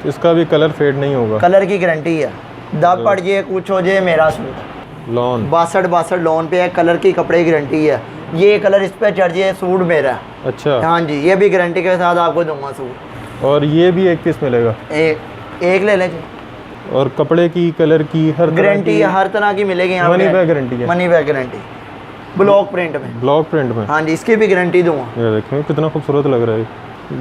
इसका भी colour fade नहीं होगा? कलर की गारंटी है, दब पड़ जाए कुछ हो जाए मेरा सूट लॉन 62 लोन पे है, कलर की कपड़े की गारंटी है। ये कलर इस पे चढ़ जाए सूट मेरा। अच्छा हाँ जी, ये भी गारंटी के साथ आपको दूंगा सूट। और ये भी एक पीस मिलेगा? एक ले लें। और कपड़े की कलर की हर गारंटी है, हर तरह की मिलेगी यहाँ। मनी बैक गारंटी है? Money back guarantee, block print में। ब्लॉक प्रिंट में? हाँ जी, इसकी भी गारंटी दूंगा। ये देखें कितना खूबसूरत लग रहा है,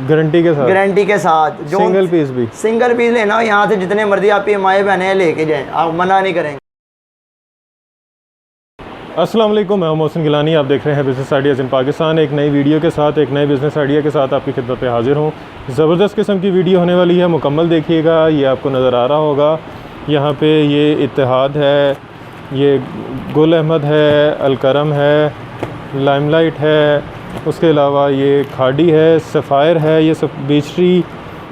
गारंटी के साथ। गारंटी के साथ। जो सिंगल पीस भी? सिंगल पीस लेना हो यहाँ से जितने मर्जी आप माए बहने हैं लेके जाएं, आप मना नहीं करेंगे। अस्सलाम वालेकुम, मैं मोहसिन गिलानी, आप देख रहे हैं बिज़नेस आइडियाज़ इन पाकिस्तान। एक नई वीडियो के साथ, एक नए बिज़नेस आइडिया के साथ आपकी खिदमत पे हाजिर हूँ। ज़बरदस्त किस्म की वीडियो होने वाली है, मुकम्मल देखिएगा। ये आपको नज़र आ रहा होगा यहाँ पे, ये इत्तेहाद है, ये गुल अहमद है, अलकरम है, लाइमलाइट है, उसके अलावा ये खाड़ी है, सफ़ायर है, ये सब बीचरी,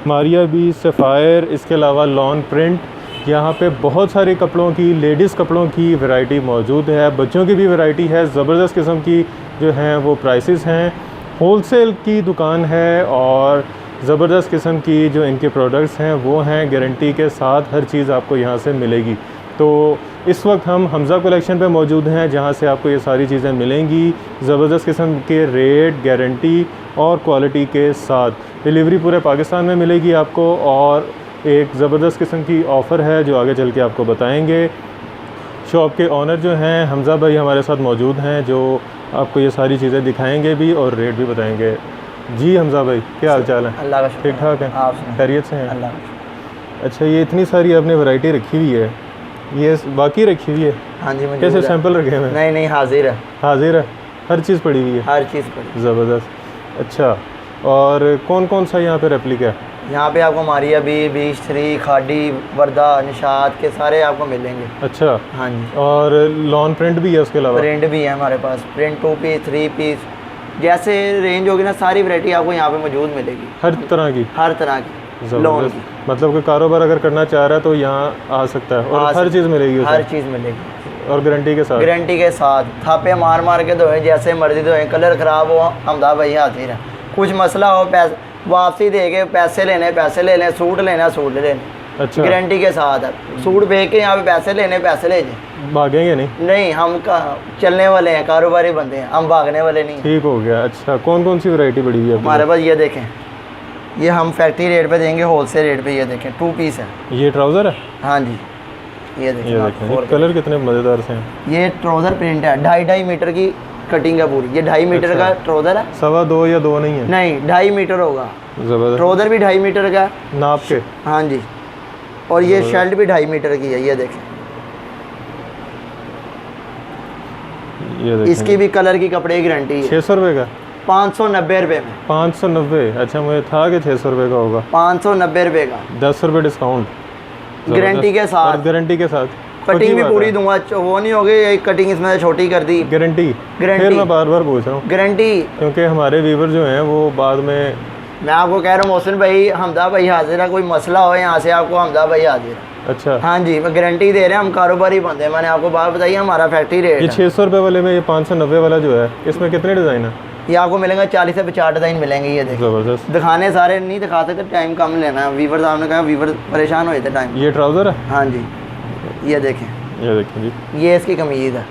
मारिया बीच, सफ़ायर, इसके अलावा लॉन प्रिंट। यहाँ पे बहुत सारे कपड़ों की, लेडीज़ कपड़ों की वैरायटी मौजूद है, बच्चों की भी वैरायटी है। ज़बरदस्त किस्म की जो हैं वो प्राइसेस हैं। होलसेल की दुकान है और ज़बरदस्त किस्म की जो इनके प्रोडक्ट्स हैं वो हैं गारंटी के साथ, हर चीज़ आपको यहाँ से मिलेगी। तो इस वक्त हम हमज़ा कलेक्शन पे मौजूद हैं, जहाँ से आपको ये सारी चीज़ें मिलेंगी ज़बरदस्त किस्म के रेट, गारंटी और क्वालिटी के साथ। डिलीवरी पूरे पाकिस्तान में मिलेगी आपको, और एक ज़बरदस्त किस्म की ऑफ़र है जो आगे चल के आपको बताएंगे। शॉप के ओनर जो हैं हमज़ा भाई हमारे साथ मौजूद हैं, जो आपको ये सारी चीज़ें दिखाएंगे भी और रेट भी बताएंगे। जी हमज़ा भाई, क्या हाल चाल है? अल्लाह का शुक्र। ठीक ठाक है, खैरियत से हैं? अल्लाह का शुक्र। अच्छा, ये इतनी सारी आपने वैरायटी रखी हुई है, ये बाकी रखी हुई है? हाँ जी, कैसे सैंपल रखे हुए हैं? नहीं, हाजिर है। हाजिर है, हर चीज़ पड़ी हुई है? हर चीज़ पड़ी। ज़बरदस्त। अच्छा, और कौन कौन सा यहाँ पे रेप्लिका है? यहाँ पे आपको मारिया बीच 3, खाड़ी, वर्दा, निशात के सारे आपको मिलेंगे। अच्छा। हाँ जी। और लॉन प्रिंट भी है उसके अलावा? प्रिंट भी है हमारे पास, प्रिंट 2 पीस 3 पीस जैसे रेंज होगी ना, सारी वैरायटी आपको यहाँ पे मौजूद मिलेगी। हर तरह की? हर तरह की लोन की। मतलब कि कारोबार अगर करना चाह रहा है तो यहाँ आ सकता है, और हर चीज़ मिलेगी उसे? हर चीज़ मिलेगी और गारंटी के साथ? गारंटी के साथ। थापे मार मार के धोए, जैसे मर्जी धोए, कलर ख़राब हो हमदा भाई हाजिर है। कुछ मसला हो, पैसे वापसी दे के पैसे लेने पैसे ले लें, सूट लेना सूट ले लें। अच्छा, गारंटी के साथ है। सूट बेच के यहाँ पे पैसे लेने पैसे ले जाए। भागेंगे नहीं? नहीं, हम चलने वाले हैं, कारोबारी बंदे हैं, हम भागने वाले नहीं। ठीक हो गया। अच्छा, कौन कौन सी वैरायटी बड़ी है हमारे पास? ये देखें, ये हम फैक्ट्री रेट पे देंगे, होलसेल रेट पे। ये देखें 2 पीस है। ये ट्राउज़र है? हाँ जी, ये देखें। ये कलर कितने मज़ेदार से हैं। ये ट्राउज़र प्रिंट है, 2.5 मीटर की कटिंग है पूरी। ये 2.5 मीटर का ट्राउज़र है। 2.25 या 2 नहीं है? नहीं, 2.5 मीटर होगा। ज़बरदस्त। ट्राउज़र भी 2.5 मीटर का नाप के? हाँ जी। और ये शर्ट भी 2.5 मीटर की है। ये देखें, इसकी भी कलर की कपड़े की गारंटी है। 600 रुपये का? 590 रुपये में। 590? अच्छा, मुझे था कि 600 रुपये का होगा। 590 रुपये का, 10 रुपये डिस्काउंट गारंटी के साथ। गारंटी के साथ कटिंग भी पूरी दूंगा, वो नहीं होगी कटिंग इसमें छोटी कर दी। गारंटी? फिर मैं बार बार पूछ रहा हूँ गारंटी, क्योंकि हमारे व्यूवर जो हैं वो बाद में। मैं आपको कह रहा हूँ मोहसिन भाई, हमदा भाई हाजिर है, कोई मसला हो यहाँ से आपको हमदा भाई हाजिर है। अच्छा। हाँ जी, मैं गारंटी दे रहे हैं, हम कारोबारी बंदे हैं। मैंने आपको बात बताई, हमारा फैक्ट्री रेट ये 600 रुपये वाले में, ये 590 वाला जो है, इसमें कितने डिज़ाइन है? ये आपको मिलेंगे 40 से 50 डिज़ाइन मिलेंगे। ये देखिए, ज़बरदस्त। दिखाने सारे नहीं दिखा सकते, टाइम कम लेना है। वीवर साहब ने कहा, वीवर परेशान हो जाते टाइम। ये ट्राउज़र है? हाँ जी, ये देखें, ये देखें जी, ये इसकी कमीज़ है।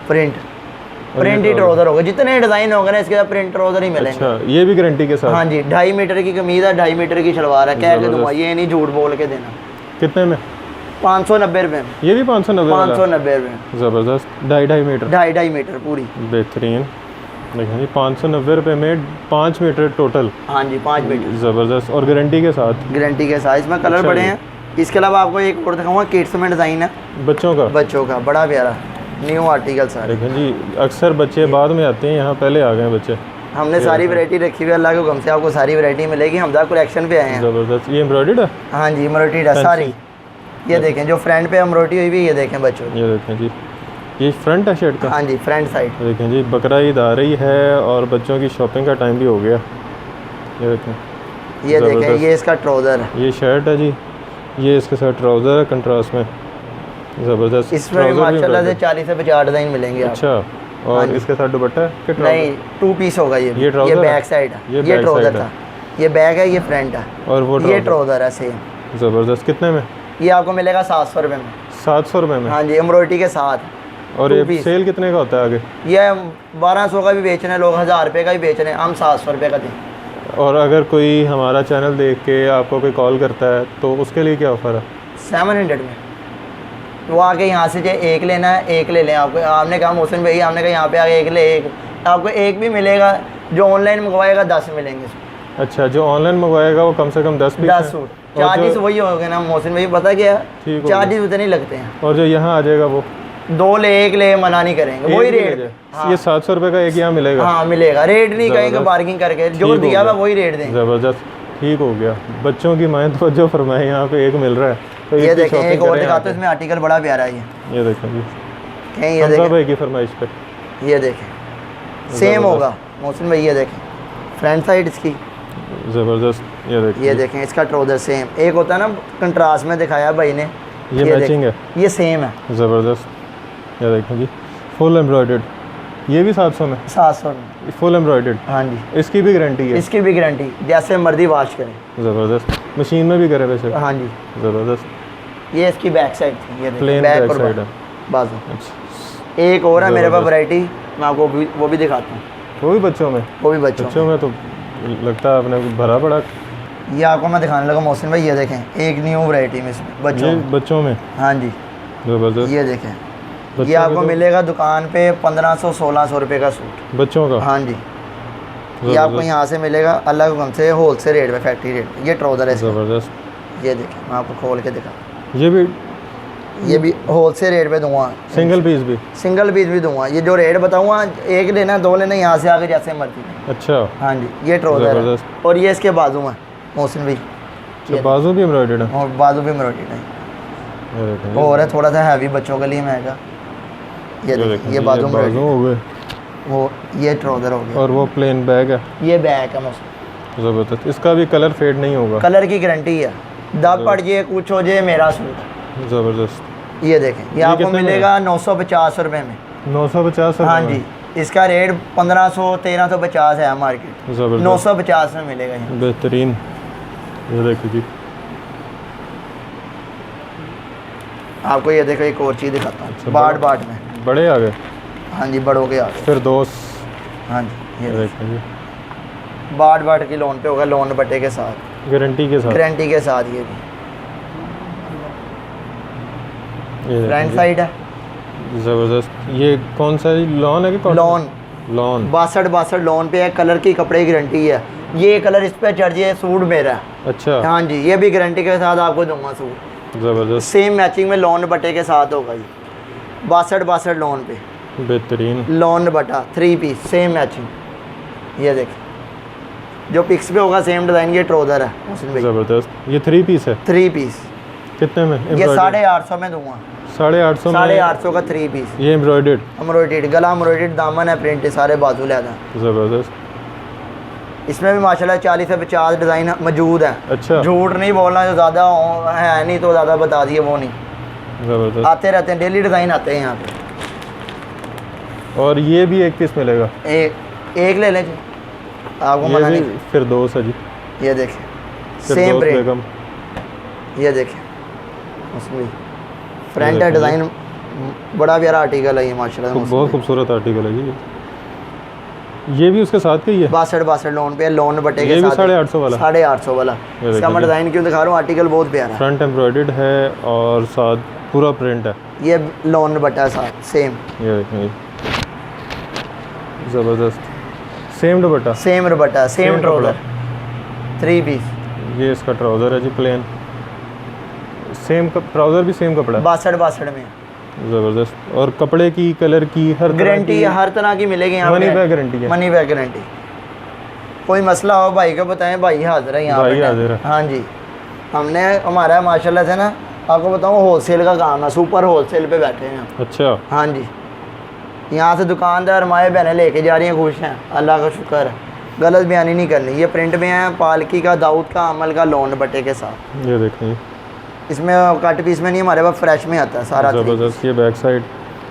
प्रिंट ही ट्राउज़र होगा, जितने डिज़ाइन होंगे ना इसके साथ प्रिंट ट्राउज़र ही मिलेंगे। अच्छा, ये भी गारंटी के साथ? हाँ जी, 2.5 मीटर की कमीज़ है, 2.5 मीटर की शलवार है। कह के दूंगा, ये नहीं झूठ बोल के देना। कितने में? 590 रुपये में। ये भी 590? 590 रुपये। ज़बरदस्त। 2.5 मीटर? 2.5 मीटर पूरी। बेहतरीन। देखें जी, 590 रुपये में 5 मीटर टोटल? हाँ जी, 5 मीटर। ज़बरदस्त, और गारंटी के साथ? गारंटी के साथ। इसमें कलर बड़े हैं। इसके अलावा आपको एक और दिखाऊंगा, किड्स में डिज़ाइन है बच्चों का, बड़ा प्यारा न्यू आर्टिकल सारे। देखें जी, अक्सर बच्चे बाद में आते हैं, यहाँ पहले आ गए बच्चे। हमने सारी वैरायटी रखी हुई है, अल्लाह के हुक्म से आपको सारी वैरायटी मिलेगी। हमदा कलेक्शन पे आए हैं। ज़बरदस्त। ये एम्ब्रॉयडर्ड है? हाँ जी, एम्ब्रॉयडर्ड है सारी। ये देखें, जो फ्रंट पे एम्ब्रॉयडरी हुई भी, ये देखें बच्चों। ये देखें जी, ये फ्रंट है शर्ट का? हाँ जी, फ्रंट साइड। देखें जी, बकरा ईद आ रही है और बच्चों की शॉपिंग का टाइम भी हो गया। ये देखें, ये देखें, ये इसका ट्राउज़र है। ये शर्ट है जी, ये इसके साथ ट्राउज़र है कंट्रास्ट में। ज़बरदस्त। इसमें माशाल्लाह से 40 से 50 डिज़ाइन मिलेंगे। अच्छा, और इसके साथ दुपट्टा है? नहीं, 2 पीस होगा। ये बैक साइड है, ये ट्राउज़र था, ये बैक है, ये फ्रंट है, और वो ये ट्राउज़र है सेम। ज़बरदस्त। कितने में? ये आपको मिलेगा 700 रुपये में। 700 रुपये में? हाँ जी, एम्ब्रॉयडरी के साथ। और ये सेल कितने का होता है आगे? ये 1200 का भी बेच रहे हैं लोग, 1000 रुपये का भी बेच रहे हैं, हम 700 रुपये का दें। और अगर कोई हमारा चैनल देख के आपको कोई कॉल करता है तो उसके लिए क्या ऑफ़र है? 700 में वो आके यहाँ से जो एक लेना है एक ले लें। आपको आपने कहा मोहसिन भाई, आपने कहा यहाँ पे आके एक ले, एक आपको एक भी मिलेगा। जो ऑनलाइन मंगवाएगा 10 मिलेंगे। अच्छा, जो ऑनलाइन मंगवाएगा वो कम से कम 10 पीस 10 सूट। चार्जेस वही हो गए ना मोहसिन भाई, पता क्या है, चार्जेस उतने ही लगते हैं। और जो यहाँ आ जाएगा वो 2 ले 1 ले मना नहीं करेंगे, वही रेट। हाँ। ये 700 रुपये का एक यहाँ मिलेगा? हाँ मिलेगा, रेट नहीं कहेंगे, बार्गिंग करके जो दिया हुआ वही रेट देंगे। ज़बरदस्त, ठीक हो गया। बच्चों की माएँ तवज्जो फरमाए, यहाँ पे एक मिल रहा है तो ये देखें, एक और दिखाते हैं, इसमें आर्टिकल बड़ा प्यारा है ये देखें जी, कहीं ये देखें भाई की फरमाइश पे, ये देखें सेम होगा मोहसिन भाई। ये देखें फ्रंट साइड इसकी ज़बरदस्त, ये देखें इसका ट्राउज़र सेम। एक होता है ना कंट्रास्ट में दिखाया भाई ने, ये मैचिंग है, ये सेम है। ज़बरदस्त। ये देखें जी, फुल एम्ब्रॉयडर्ड। ये भी 700 में? 700 में फुल एम्ब्रॉयडर्ड। हाँ जी, इसकी भी गारंटी है? इसकी भी गारंटी, जैसे मर्जी वॉश करें। ज़बरदस्त, मशीन में भी करे वैसे? हाँ जी, ज़बरदस्त। ये इसकी बैक साइड थी, ये प्लेन बैक और साइड है बाजू। अच्छा, एक और है मेरे पास वैरायटी, मैं आपको वो भी दिखाता हूँ। वो भी बच्चों में? वो भी बच्चों में तो लगता है आपने भरा पड़ा। ये आपको मैं दिखाने लगा मोहसिन भाई, ये देखें एक न्यू वैरायटी में इसमें बच्चों में। हाँ जी, ज़बरदस्त। ये देखें, ये आपको मिलेगा दुकान पे 1500-1600 रुपये का सूट बच्चों का। हाँ जी, ये आपको यहाँ से मिलेगा अलग हमसे होल सेल रेट में, फैक्ट्री रेट। ये ट्राउज़र है ज़बरदस्त। ये देखें, मैं आपको खोल के दिखा। ये भी होल सेल रेट पे दूंगा, सिंगल पीस भी दूंगा। ये जो रेट बताऊंगा, एक लेना 2 लेना, यहाँ से आगे जैसे मर्जी। अच्छा, हाँ जी, ये ट्राउज़र है। और ये इसके बाजू में मोहसिन भाई, बाजू भी एम्ब्रॉयडर्ड है। और बाजू भी एम्ब्रॉयडर्ड है, और है थोड़ा सा हैवी बच्चों के लिए महंगा। ये बाजू हो गए, वो ये ट्राउज़र हो गया। और वो प्लेन बैग है, ये बैग है मोहसिन। ज़बरदस्त। इसका भी कलर फेड नहीं होगा? कलर की गारंटी है, दब पड़ जाए कुछ हो जाए मेरा सूट। ज़बरदस्त। ये देखें, ये आपको मिलेगा 950 रुपये में। 950? हाँ जी, इसका रेट 1500-1350 है मार्केट। ज़बरदस्त। 950 में मिलेगा ये, बेहतरीन। ये देखिए जी, आपको ये देखो एक और चीज़ दिखाता हूँ। बाट में बड़े आ गए। हाँ जी, बड़ों के आ गए। फिर दोस्त। हाँ जी, ये देखिए जी, बाट की लोन पे होगा, लोन बटे के साथ, गारंटी के साथ। ये भी फ्रंट साइड है। ज़बरदस्त। ये कौन सा लॉन है कि लॉन 62 लॉन पे है, कलर की कपड़े की गारंटी है। ये कलर इस पे चढ़ जाए सूट मेरा। अच्छा, हाँ जी, ये भी गारंटी के साथ आपको दूंगा सूट। ज़बरदस्त। सेम मैचिंग में लॉन बटे के साथ होगा ये, 62 लॉन पे, बेहतरीन लॉन बटा 3 पीस सेम मैचिंग। ये देख, जो पिक्स पे होगा सेम डिज़ाइन। ये ट्राउज़र है ज़बरदस्त। ये 3 पीस है? 3 पीस। कितने में? ये 850 में दूंगा। 850 का 3 पीस। ये एम्ब्रॉयडर्ड गला, एम्ब्रॉयडर्ड दामन है, प्रिंट सारे बाजू लहदा। ज़बरदस्त। इसमें भी माशाल्लाह 40 से 50 डिज़ाइन मौजूद है। अच्छा, झूठ नहीं बोलना, जो ज़्यादा है नहीं तो ज़्यादा बता दिए, वो नहीं। ज़बरदस्त। आते रहते हैं, डेली डिज़ाइन आते हैं यहाँ पे। और ये भी 1 पीस मिलेगा? एक ले लें जी, आपको मना नहीं। फिर 2 है जी। ये देखें, सेम प्रिंट। ये देखें, उसमें फ्रंट है डिज़ाइन, बड़ा प्यारा आर्टिकल है ये माशाल्लाह, बहुत खूबसूरत आर्टिकल है जी। ये भी उसके साथ का ही है? 62 लोन पे, लोन बटे के साथ। 850 वाला? 850 वाला। इसका मैं डिज़ाइन क्यों दिखा रहा हूँ, आर्टिकल बहुत प्यारा है। फ्रंट एम्ब्रॉयडर्ड है और साथ पूरा प्रिंट है। ये लोन बटा साथ सेम। ये देखेंगे, ज़बरदस्त। Same dupatta, same trouser, 3 piece. ये इसका ट्राउज़र है जी, प्लेन। सेम ट्राउज़र भी सेम कपड़ा? 62 में। ज़बरदस्त। और कपड़े की, कलर की, हर गारंटी, हर तरह की मिलेगी यहाँ। मनी बैक गारंटी है? Money back guarantee. कोई मसला हो भाई को बताएं, भाई हाजिर है यहाँ पे। हाँ जी, हमने हमारा माशाल्लाह से ना, आपको बताऊँ होलसेल का काम है, सुपर होलसेल पे बैठे हैं। अच्छा, हाँ जी, यहाँ से दुकानदार हमारे बहनें लेके जा रही हैं, खुश हैं, अल्लाह का शुक्र है। गलत बयानी नहीं करनी। ये प्रिंट में है, पालकी का, दाऊद का, अमल का, लोन बटे के साथ। ये देखें, इसमें कट पीस में नहीं, हमारे पास फ्रेश में आता है सारा। ज़बरदस्त। ये बैक साइड,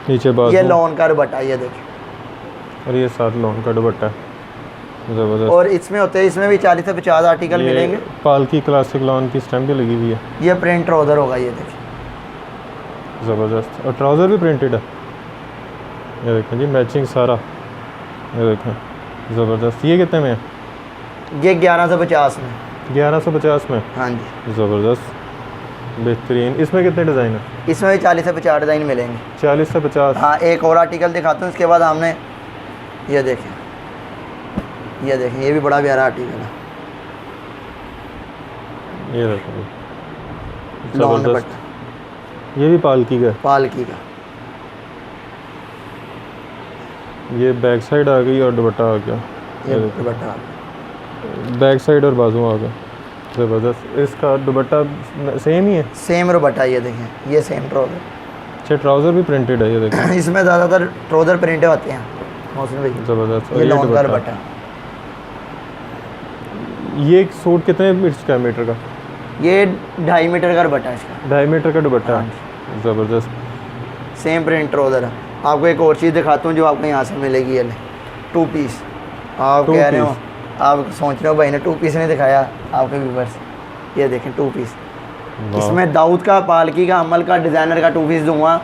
नीचे बाजू, ये लोन का दुपट्टा। ये देखें, और ये साथ लोन का दुपट्टा। ज़बरदस्त। और इसमें होते हैं, इसमें भी 40 से 50 आर्टिकल मिलेंगे। पालकी क्लासिक लॉन की स्टैम्प भी लगी हुई है। ये प्रिंट ट्राउज़र होगा, ये देखिए ज़बरदस्त। और ट्राउज़र भी प्रिंटेड है, ये देखें जी, मैचिंग सारा, ये देखें ज़बरदस्त। ये कितने में है? ये 1150 में। 1150 में, हाँ जी, ज़बरदस्त, बेहतरीन। इसमें कितने डिज़ाइन है? इसमें भी 40 से 50 डिज़ाइन मिलेंगे। 40 से 50। हाँ, एक और आर्टिकल दिखाता हूँ, इसके बाद हमने ये देखें, ये देखें, ये भी बड़ा प्यारा आर्टिकल है, ये देखें लॉन ज़बरदस्त। दुपट्टा, ये भी पालकी का है। पालकी का। ये बैक साइड आ गई और दुपट्टा आ गया, ये दुपट्टा बैक साइड और बाजू आ गया, ज़बरदस्त। इसका दुपट्टा सेम ही है? सेम दुपट्टा, ये देखें, ये सेम ट्राउज़र। अच्छा, ट्राउज़र भी प्रिंटेड है, ये देखें इसमें ज़्यादातर ट्राउज़र प्रिंटेड होते हैं मौसम भाई। ज़बरदस्त। और ये ये लॉन्ग का दुपट्टा, दुपट्टा। ये एक सूट कितने का मीटर का? ये 2.5 मीटर का दुपट्टा है इसका। 2.5 मीटर का दुपट्टा, हाँ। ज़बरदस्त। सेम प्रिंट ट्राउज़र है। आपको एक और चीज़ दिखाता हूँ जो आपको यहाँ से मिलेगी, ये 2 पीस। आप कह रहे हो, आप सोच रहे हो भाई ने 2 पीस नहीं दिखाया आपके व्यूवर्स, ये देखें 2 पीस। इसमें दाऊद का, पालकी का, अमल का, डिज़ाइनर का 2 पीस दूंगा।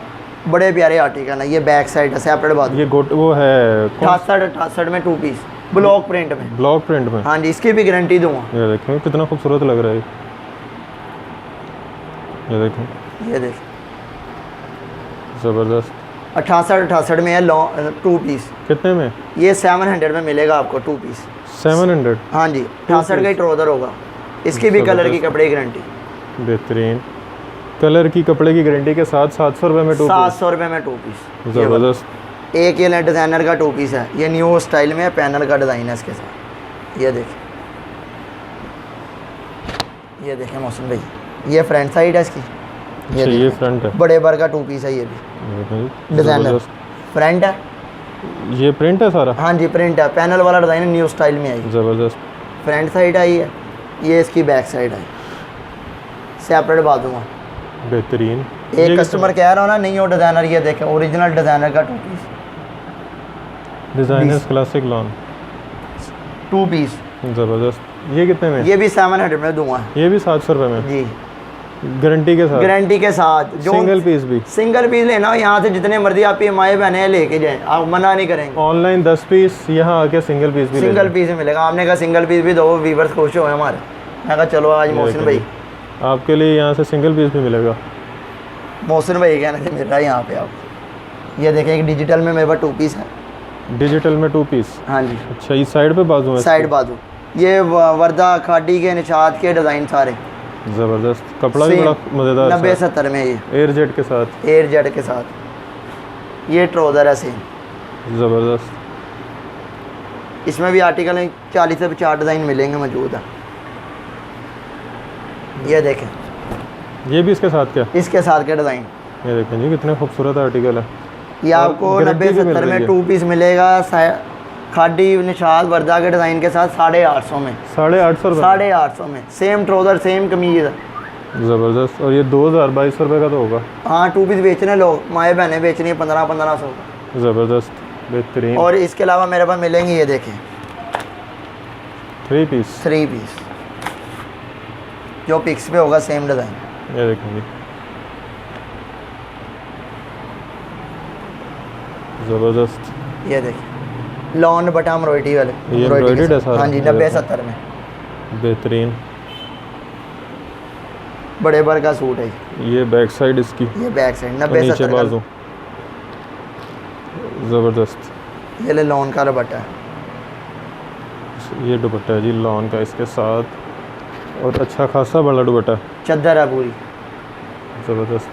बड़े प्यारे आर्टिकल है। ये बैक साइड है, सेपरेट बात। ये गोट वो है 68 में 2 पीस, ब्लॉक प्रिंट में। ब्लॉक प्रिंट में, हाँ जी, इसकी भी गारंटी दूंगा। ये देखें कितना खूबसूरत लग रहा है, ये देखें, ये देखें, ज़बरदस्त। 68 में है 2 पीस। कितने में? ये 700 में मिलेगा आपको 2 पीस। 700? हाँ जी, 68 का ही ट्राउज़र होगा। इसकी भी कलर की कपड़े की गारंटी। बेहतरीन, कलर की कपड़े की गारंटी के साथ 700 रुपये में 2 पीस। 700 रुपये में 2 पीस, ज़बरदस्त। एक ये डिज़ाइनर का 2 पीस है। ये न्यू स्टाइल में है, पैनल का डिज़ाइन है इसके साथ। ये देखें, ये देखें मौसम भाई, ये फ्रंट साइड है इसकी। ये फ्रंट है, बड़े बार का 2 पीस है। ये भी डिज़ाइनर फ्रंट है। ये प्रिंट है सारा? हाँ जी, प्रिंट है, पैनल वाला डिज़ाइन है, न्यू स्टाइल में आई। ज़बरदस्त। फ्रंट साइड आई है, ये इसकी बैक साइड है, सेपरेट बाजू है। बेहतरीन। एक कस्टमर कह रहा हो ना नहीं हो डिज़ाइनर, ये देखें ओरिजिनल डिज़ाइनर का 2 piece, designer classic lawn 2 piece, ज़बरदस्त। ये कितने में? ये भी 700 में दूंगा। ये भी 700 रुपये में जी, गारंटी के साथ? गारंटी के साथ। जो सिंगल पीस भी? सिंगल पीस लेना हो यहाँ से जितने मर्जी आप ये माए बहने लेके जाएं, आप मना नहीं करेंगे। ऑनलाइन 10 पीस, यहाँ आके सिंगल पीस भी सिंगल पीस ही मिलेगा। आपने कहा सिंगल पीस भी दो, व्यूवर्स खुश हो हमारे। मैं कहा चलो आज मोहसिन भाई, आपके लिए यहाँ से सिंगल पीस भी मिलेगा। मोहसिन भाई कहने से मिल रहा है यहाँ पे। आप ये देखें, एक डिजिटल में मेरे पास 2 पीस है। डिजिटल में 2 पीस? हाँ जी। अच्छा, ये साइड पे बाजू है? साइड बाजू। ये वर्दा, खाड़ी के, निशात के डिज़ाइन सारे ज़बरदस्त। कपड़ा भी बड़ा मज़ेदार। 90-70 में ये एयर जेट के साथ? एयर जेट के साथ। ये ट्राउज़र है सेम, ज़बरदस्त। इसमें भी आर्टिकल 40 से 50 डिज़ाइन मिलेंगे, मौजूद है। ये देखें, ये भी इसके साथ क्या? इसके साथ के डिज़ाइन। ये देखें जी, कितने खूबसूरत आर्टिकल है। ये आपको 90-70 में 2 पीस मिलेगा। खाड़ी, निशात, वर्दा के डिज़ाइन के साथ 850 में। 850 रुपये? 850 में। सेम ट्राउज़र, सेम कमीज़ है। ज़बरदस्त। और ये 2000-2200 रुपये का तो होगा? हाँ, 2 पीस बेचने लोग, माए बहने बेचनी है 1500 का। ज़बरदस्त, बेहतरीन। और इसके अलावा मेरे पास मिलेंगे, ये देखें 3 पीस? 3 पीस जो पिक्स पे होगा, सेम डिज़ाइन। ये देखेंगे, ज़बरदस्त। ये देखें, लॉन बटा एम्ब्रॉयडरी वाले। ये एम्ब्रॉयडर्ड है सारा? हाँ जी, 90-70 में। बेहतरीन। बड़े बर का सूट है ये बैक साइड इसकी? ये बैक साइड नीचे 90-70 बाजू। ज़बरदस्त। ये ले लॉन का दुपट्टा है। ये दुपट्टा है जी लॉन का इसके साथ, और अच्छा खासा बड़ा दुपट्टा, चद्दर है पूरी। ज़बरदस्त।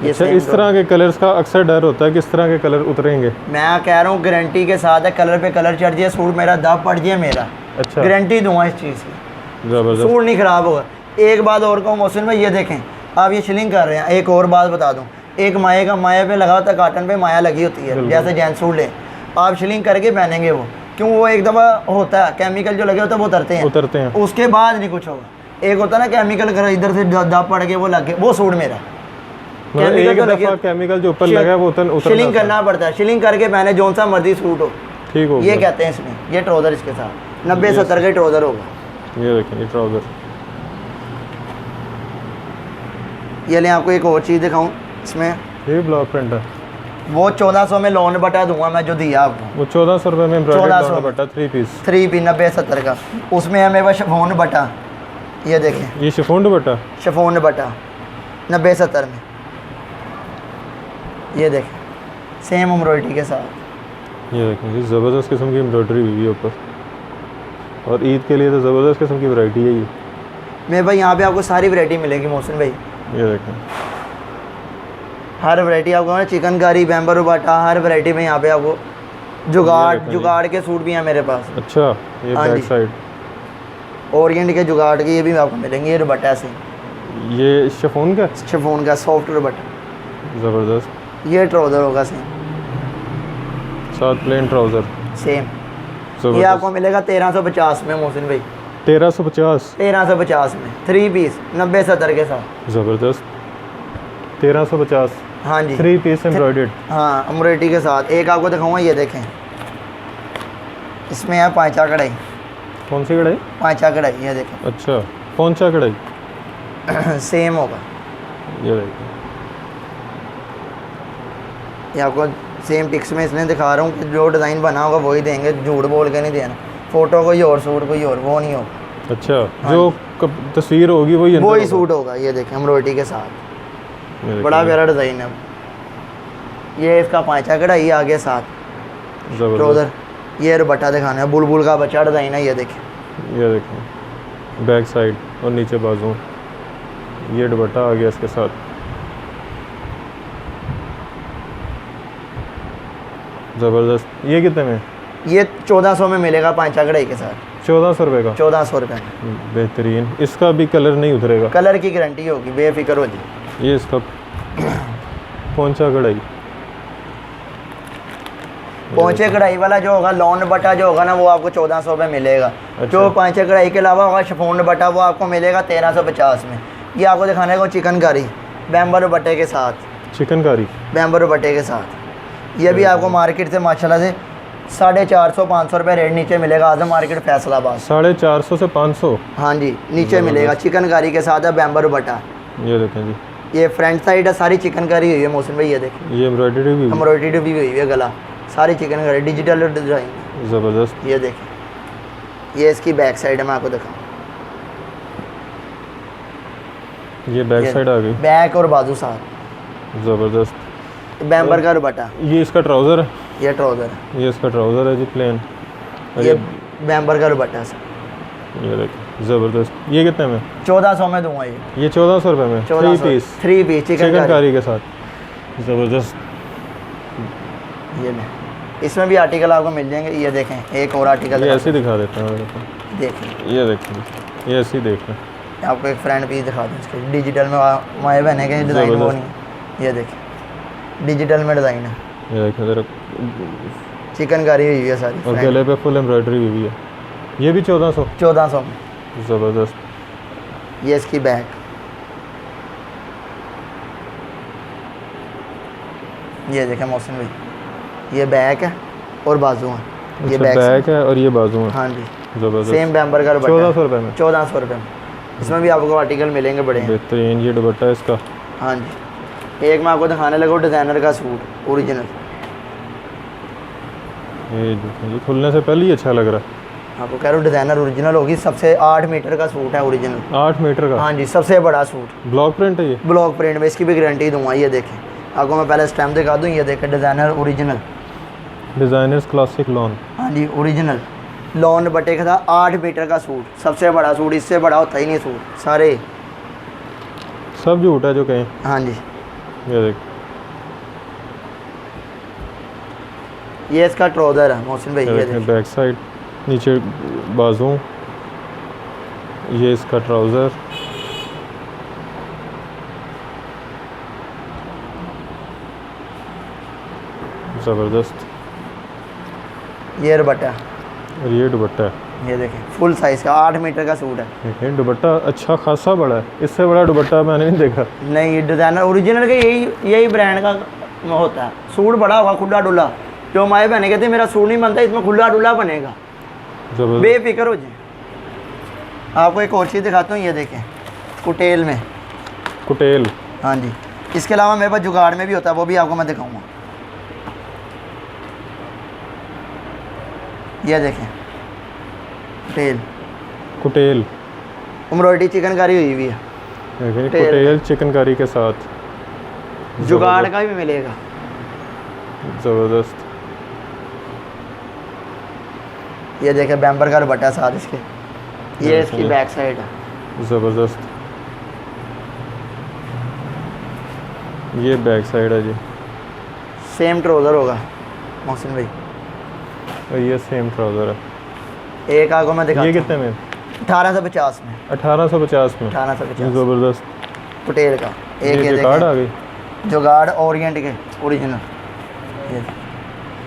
ये अच्छा, इस तरह के कलर्स का अक्सर डर होता है कि इस तरह के कलर उतरेंगे? मैं कह रहा हूँ गारंटी के साथ है, कलर पे कलर चढ़ जाए, सूट मेरा दाग पड़ जाए मेरा। अच्छा, गारंटी दूंगा इस चीज़ की, ज़बरदस्त। सूट नहीं ख़राब होगा। एक बात और कहूँ मोहसिन भाई, ये देखें, आप ये शिलिंग कर रहे हैं, एक और बात बता दूँ, एक माए का माए पे लगा होता है, काटन पे माया लगी होती है, जैसे जेंट्स सूट लें, आप शिलिंग करके पहनेंगे वो, क्यों, वो एक दफ़ा होता है केमिकल जो लगे होते हैं वो उतरते हैं, उसके बाद नहीं कुछ होगा। एक होता है ना केमिकल कर इधर से दाग पड़ के वो लग गए, वो सूट मेरा केमिकल जो ऊपर लगा है वो शिलिंग करना पड़ता है, शिलिंग करके पहने, जो सा मर्जी सूट हो, ठीक हो, ये कहते हैं इसमें। ये ट्राउज़र इसके साथ 90-70 का ट्राउज़र होगा। ये देखें ये ट्राउज़र। ये लें आपको एक और चीज़ दिखाऊं इसमें, ये ब्लॉक प्रिंट है। वो 1400 में लोन बटा दूंगा मैं जो दिया आपको, वो 1400 रुपये में एम्ब्रॉयडर्ड लोन बटा 3 पीस 90-70 का। उसमें है मेरे पास शिफॉन बटा, ये देखें ये शिफॉन दुपट्टा, शिफॉन बटा 90-70 में, ये देखें सेम एम्ब्रॉयडरी के साथ। ये देखें जी ज़बरदस्त किस्म की एम्ब्रॉयडरी हुई है ऊपर, और ईद के लिए तो ज़बरदस्त किस्म की वैरायटी है ये। मेरे भाई यहाँ पे आपको सारी वैरायटी मिलेगी मोहसिन भाई, ये देखें हर वैरायटी आपको ना, चिकनकारी, बैम्बर दुपट्टा, हर वैरायटी में यहाँ पे आपको जुगाड़ के सूट भी हैं मेरे पास। अच्छा ये हाँ बैक जी। साइड ओरिएंट के जुगाड़ के ये भी आपको मिलेंगे, ये दुपट्टा से, ये शिफॉन का शिफॉन का सॉफ्ट दुपट्टा। ज़बरदस्त। ये ट्राउज़र होगा सेम साथ प्लेन ट्राउज़र सेम, ये ज़बरदस्त। आपको मिलेगा 1350 में मोहसिन भाई, 1350 1350 में 3 पीस 90-70 के साथ। ज़बरदस्त। 1350 हाँ जी 3 पीस एम्ब्रॉयडर्ड। हाँ एम्ब्रॉयडरी के साथ। एक आपको दिखाऊंगा, ये देखें इसमें है पांचा कढ़ाई, कौन सी कढ़ाई? पांचा कढ़ाई, ये देखें अच्छा पोंचा कढ़ाई। सेम होगा, ये देखिए ये आपको सेम पिक्स में इसलिए दिखा रहा हूँ कि जो डिज़ाइन बना होगा वही देंगे, झूठ बोल के नहीं देना, फ़ोटो कोई और सूट कोई और, वो नहीं होगा। अच्छा जो तस्वीर होगी वही अंदर वही होगा। सूट होगा। ये देखें एम्ब्रॉयडरी के साथ, ये देखिए, बड़ा प्यारा डिज़ाइन है। ये इसका पांचा कढ़ाई आगे साथ ज़बरदस्त। ट्राउज़र। ये दुपट्टा दिखाना है, बुलबुल का बच्चा डिज़ाइन है, ये देखें ये देखिए बैक साइड और नीचे बाजू, ये दुपट्टा आ गया इसके साथ। ज़बरदस्त। ये कितने में? ये 1400 में मिलेगा पांचा कढ़ाई के साथ, 1400 रुपये का। 1400 रुपये में। बेहतरीन, इसका भी कलर नहीं उतरेगा, कलर की गारंटी होगी, बेफिक्र हो जी। ये इसका पोंचा कढ़ाई। पहुंचे कढ़ाई वाला जो होगा, लॉन बटा जो होगा ना, वो आपको 1400 में मिलेगा। अच्छा। जो पांचे कढ़ाई के अलावा होगा शिफॉन बटा, वो आपको मिलेगा 1350 में। ये आपको दिखाने को चिकनकारी बैम्बर बटे के साथ, चिकनकारी बैम्बर बटे के साथ। ये भी आपको मार्केट से माशाल्लाह से 450-500 रुपये रेट नीचे मिलेगा, आजम मार्केट फैसलाबाद। 450 से 500। हाँ जी नीचे मिलेगा, चिकनकारी के साथ है बैम्बर बटा। ये देखें जी, ये फ्रंट साइड है, सारी चिकनकारी हुई है मोहसिन भाई, ये देखें ये एम्ब्रॉयडरी भी एम्ब्रॉयडरी भी हुई है, गला सारी चिकनकारी, डिजिटल डिज़ाइन। ज़बरदस्त। ये देखें, ये इसकी बैक साइड है, मैं आपको दिखाऊँ। ये बैक साइड आ गई, बैक और बाजू साथ, ज़बरदस्त। बैम्बर का दुपट्टा। ये इसका ट्राउज़र है, ये ट्राउज़र है, ये इसका ट्राउज़र है जी प्लेन। ये बैम्बर का दुपट्टा सर। ये देखिए ज़बरदस्त। ये कितने में? 1400 में दूंगा ये। ये 1400 रुपये में 3 पीस 3 पीस चिकनकारी के साथ, ज़बरदस्त। ये ले, इसमें भी आर्टिकल आपको मिल जाएंगे। ये देखें एक और आर्टिकल, ये ऐसे दिखा देते हैं मेरे को। देखें, ये देखिए, ये ऐसे ही देखें। आपको एक फ्रंट पीस दिखा दूँ इसके, डिजिटल में माए बहने के डिज़ाइन वो नहीं। ये देखें डिजिटल में डिज़ाइन है, ये देखिए ज़रा, चिकनकारी हुई है सारी, और गले पे फुल एम्ब्रॉयडरी हुई है। ये भी 1400। 1400 में। ज़बरदस्त। ये इसकी बैक, ये देखें मोहसिन भाई, ये बैक है और बाजू है। ये अच्छा, बैक है और ये बाजू है। हाँ जी ज़बरदस्त। सेम बैम्बर का दुपट्टा। 1400 रुपये में। 1400 रुपये में। इसमें भी आपको आर्टिकल मिलेंगे बड़े हैं। बेहतरीन ये दुपट्टा है इसका। हाँ जी, एक मैं आपको दिखाने लगा डिज़ाइनर का सूट ओरिजिनल। ये देखें, ये खुलने से पहले ही अच्छा लग रहा है। आपको कह रहा हूँ डिज़ाइनर ओरिजिनल होगी, सबसे 8 मीटर का सूट है ओरिजिनल। 8 मीटर का? हाँ जी सबसे बड़ा सूट। ब्लॉक प्रिंट है ये? ब्लॉक प्रिंट में, इसकी भी गारंटी दूंगा। ये देखें आपको मैं पहले स्टैम्प दिखा दूँ, ये देखें designer original, designers classic lawn. हाँ जी ओरिजिनल लॉन बटे का था। 8 मीटर का सूट, सबसे बड़ा सूट, इससे बड़ा होता ही नहीं सूट, सारे सब झूठ है जो कहें। हाँ जी ये देख, ये इसका ट्राउज़र है मोहसिन भाई। ये देखिए बैक साइड, नीचे बाजू, ये इसका ट्राउज़र। ज़बरदस्त। ये दुपट्टा, और ये दुपट्टा है। ये देखें फुल साइज़ का 8 मीटर का सूट है। देखें दुपट्टा अच्छा खासा बड़ा है, इससे बड़ा दुपट्टा मैंने नहीं देखा। नहीं डिज़ाइनर ओरिजिनल के यही ब्रांड का होता है। सूट बड़ा होगा खुला डुला, जो हमारे बहने कहते हैं मेरा सूट नहीं बनता, इसमें खुला डुला बनेगा। बेफिक्र हो जाए। आपको एक और चीज़ दिखाता हूँ, ये देखें कुटेल में। कुटेल, हाँ जी। इसके अलावा मेरे पास जुगाड़ में भी होता है, वो भी आपको मैं दिखाऊंगा। ये देखें कुटेल, कुटेल एम्ब्रॉयडरी चिकनकारी हुई हुई है। कुटेल चिकनकारी के साथ जुगाड़ का भी मिलेगा। ज़बरदस्त। ये देखें बैम्बर का दुपट्टा साथ इसके, ये इसकी बैक साइड है। ज़बरदस्त, ये बैक साइड है जी। सेम ट्राउज़र होगा मोहसिन भाई, और ये सेम ट्राउज़र है। एक आगो मैं दिखाता हूँ। ये कितने में? 1850 में। 1850 में। 1850 ज़बरदस्त। कुटेल का एक ये कार्ड आ गई, जुगाड़ ओरिएंट के ओरिजिनल। ये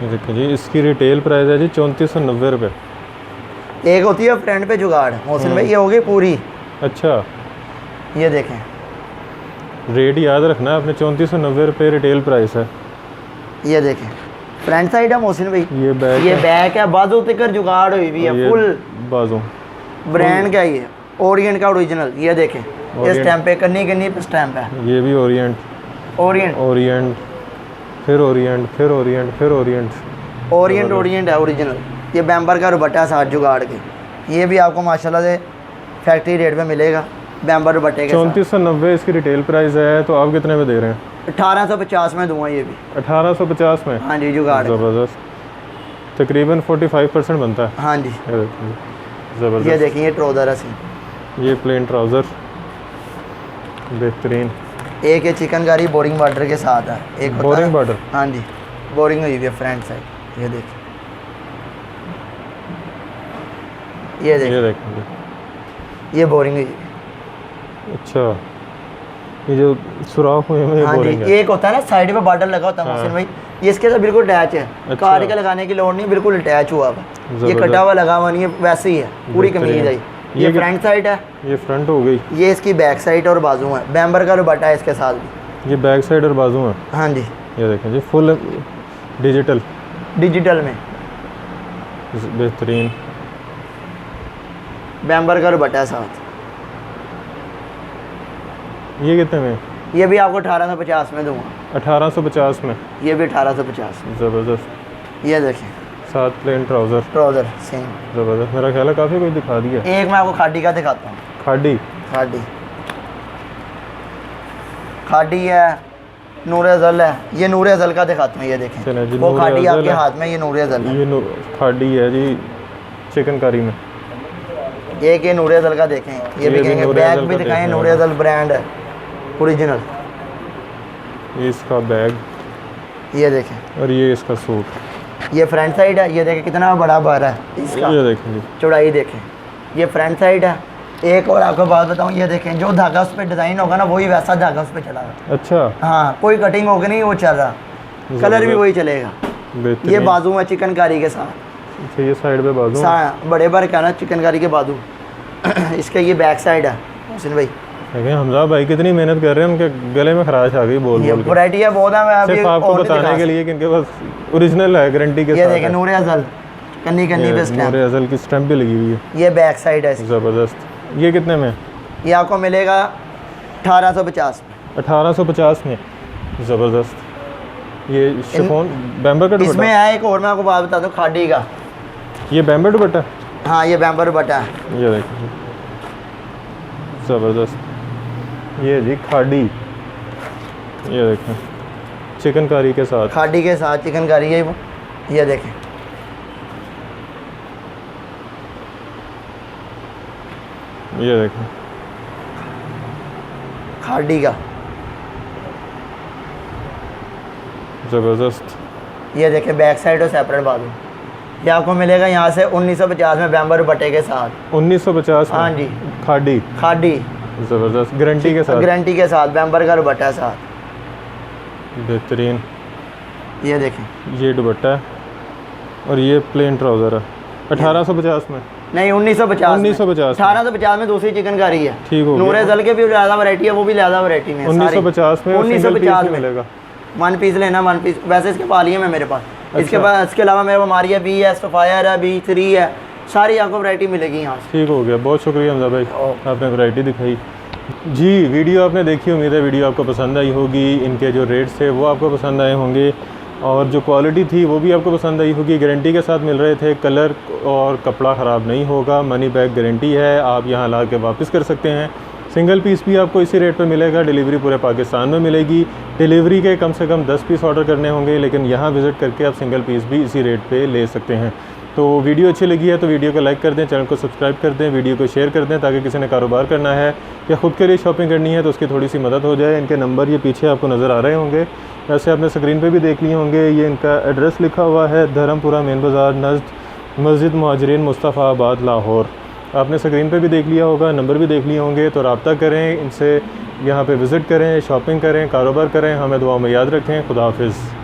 देखिए जी, इसकी रिटेल प्राइस है जी 3490 रुपये। एक होती है फ्रंट पे जुगाड़ मोहसिन भाई, ये होगी पूरी। अच्छा, ये देखें रेट याद रखना है आपने, 3490 रुपये रिटेल प्राइस है। ये देखें फ्रंट साइड है मोहसिन भाई, ये बैक है, बाजू तक जुगाड़ हुई भी है फुल बाजू। ब्रांड का ये ओरिएंट का ओरिजिनल। ये देखें ये स्टैंप पे कन्नी पे स्टैंप है। ये भी ओरिएंट, ओरिएंट फिर ओरिएंट, फिर ओरिएंट, फिर ओरिएंट है ओरिजिनल। ये बैम्बर का दुपट्टा साथ जुगाड़ के, ये भी आपको माशाल्लाह से फैक्ट्री रेट पे मिलेगा बैम्बर दुपट्टे के। 3490 इसकी रिटेल प्राइस है, तो आप कितने में दे रहे हैं? 1850 में दूंगा ये भी। 1850 में? हाँ जी जुगाड़। ज़बरदस्त, तकरीबन 45% बनता है। हाँ जी ज़बरदस्त। ये देखिए ये ट्राउज़र है, ये प्लेन ट्राउज़र बेहतरीन। एक ये चिकनकारी बोरिंग बॉर्डर के साथ है, एक बोरिंग बॉर्डर। हाँ जी बोरिंग हुई है फ्रंट साइड। ये देखिए ये देखिए ये बोरिंग हुई। अच्छा, ये जो सुराख हुए हैं, हाँ जी, एक होता है ना साइड पे बॉर्डर लगा होता है मोहसिन भाई, ये इसके साथ बिल्कुल अटैच है। अच्छा। काट के लगाने की लोड़ नहीं, बिल्कुल अटैच हुआ हुआ। ये कटा हुआ लगा हुआ नहीं है, वैसे ही है पूरी कमीज है। ये फ्रंट साइड है, ये फ्रंट हो गई। ये इसकी बैक साइड और बाजू है, बैम्बर का दुपट्टा है इसके साथ भी। ये बैक साइड और बाजू है। हाँ जी ये देखें जी, फुल डिजिटल में बेहतरीन बैम्बर का दुपट्टा साथ। ये कितने में? ये भी आपको 1850 में दूंगा। 1850 में? ये भी 1850 में। ज़बरदस्त। ये देखें साथ प्लेन ट्राउज़र सेम ज़बरदस्त। मेरा ख्याल है काफ़ी कुछ दिखा दिया। एक मैं आपको खाड़ी का दिखाता हूँ। खाड़ी है, नूर अज़ल है। ये नूर अज़ल का दिखाता हूँ। ये देखें वो खाड़ी आपके हाथ में, ये नूर अज़ल है। ये खाड़ी है जी चिकनकारी में। एक ये नूर अज़ल का देखें, ये भी कहेंगे बैग भी दिखाएं, नूर अज़ल ब्रांड है ओरिजिनल। ये इसका बैग, ये देखें, और ये इसका सूट। ये फ्रंट साइड है। ये देखें कितना बड़ा बार है इसका, ये देखें चौड़ाई देखें। ये फ्रंट साइड है। एक और आपको बात बताऊं, ये देखें जो धागा उस पर डिज़ाइन होगा ना, वही वैसा धागा उस पर चला रहा। अच्छा, हाँ कोई कटिंग होगी नहीं, वो चल रहा, कलर भी वही चलेगा। ये बाजू है चिकनकारी के साथ। अच्छा, ये साइड पे बाजू बड़े बार क्या ना चिकनकारी के बाजू। इसका ये बैक साइड है मोहसिन भाई। देखिए हमजा भाई कितनी मेहनत कर रहे हैं, उनके गले में खराश आ गई बोल बोल के। वैरायटी है बहुत है, मैं सिर्फ आपको बताने के लिए कि इनके पास ओरिजिनल है, गारंटी के साथ। ये देखें नूर अज़ल कन्नी पे स्टैंप, नूर अज़ल की स्टैंप भी लगी हुई है। ये बैक साइड है। ज़बरदस्त। ये कितने में? ये आपको मिलेगा 1850 में। 1850 में? ज़बरदस्त। ये शिफॉन बैम्बर का दुपट्टा इसमें है। एक और मैं आपको बात बता दूं खाड़ी का, ये बैम्बर दुपट्टा। हाँ ये बैम्बर दुपट्टा है। ये देखिए ज़बरदस्त। ये जी खाड़ी, ये देखें चिकनकारी के साथ, खाड़ी के साथ चिकनकारी है वो। ये देखें ये देखें खाड़ी का ज़बरदस्त। ये देखें बैक साइड और सेपरेट बाजू। ये आपको मिलेगा यहाँ से 1950 में बैम्बर दुपट्टे के साथ। 1950 में? हाँ जी खाड़ी ज़बरदस्त, गारंटी के साथ बैम्बर का दुपट्टा साथ। बेहतरीन। ये देखें ये दुपट्टा है और ये प्लेन ट्राउज़र है। 1850 में? नहीं 1950 1850 में दूसरी चिकनकारी है। ठीक हो, नूर अज़ल के भी ज़्यादा वैरायटी है, वो भी ज़्यादा वैरायटी में 1950 में 1950 में मिलेगा। 1 पीस लेना 1 पीस। वैसे इसके पालिए में मेरे पास। इसके बाद इसके अलावा मेरे पास मारिया बी है, सफ़ायर है, B3 है, सारी आपको वैरायटी मिलेगी यहाँ से। ठीक हो गया, बहुत शुक्रिया हमजा भाई, आपने वैरायटी दिखाई। जी वीडियो आपने देखी, उम्मीद है वीडियो आपको पसंद आई होगी। इनके जो रेट्स थे वो आपको पसंद आए होंगे और जो क्वालिटी थी वो भी आपको पसंद आई होगी। गारंटी के साथ मिल रहे थे, कलर और कपड़ा ख़राब नहीं होगा, मनी बैक गारंटी है, आप यहाँ ला के वापस कर सकते हैं। सिंगल पीस भी आपको इसी रेट पे मिलेगा, डिलीवरी पूरे पाकिस्तान में मिलेगी। डिलीवरी के कम से कम 10 पीस ऑर्डर करने होंगे, लेकिन यहाँ विज़िट करके आप सिंगल पीस भी इसी रेट पे ले सकते हैं। तो वीडियो अच्छी लगी है तो वीडियो को लाइक कर दें, चैनल को सब्सक्राइब कर दें, वीडियो को शेयर कर दें, ताकि किसी ने कारोबार करना है या ख़ुद के लिए शॉपिंग करनी है तो उसकी थोड़ी सी मदद हो जाए। इनके नंबर ये पीछे आपको नज़र आ रहे होंगे, वैसे आपने स्क्रीन पे भी देख लिए होंगे। ये इनका एड्रेस लिखा हुआ है, धर्मपुरा मेन बाज़ार, नज़द मस्जिद मुहाजिरीन मुस्तफ़ाबाद लाहौर। आपने स्क्रीन पे भी देख लिया होगा, नंबर भी देख लिए होंगे। तो रब्ता करें इनसे, यहाँ पे विज़िट करें, शॉपिंग करें, कारोबार करें। हमें दुआ में याद रखें। खुदा हाफिज़।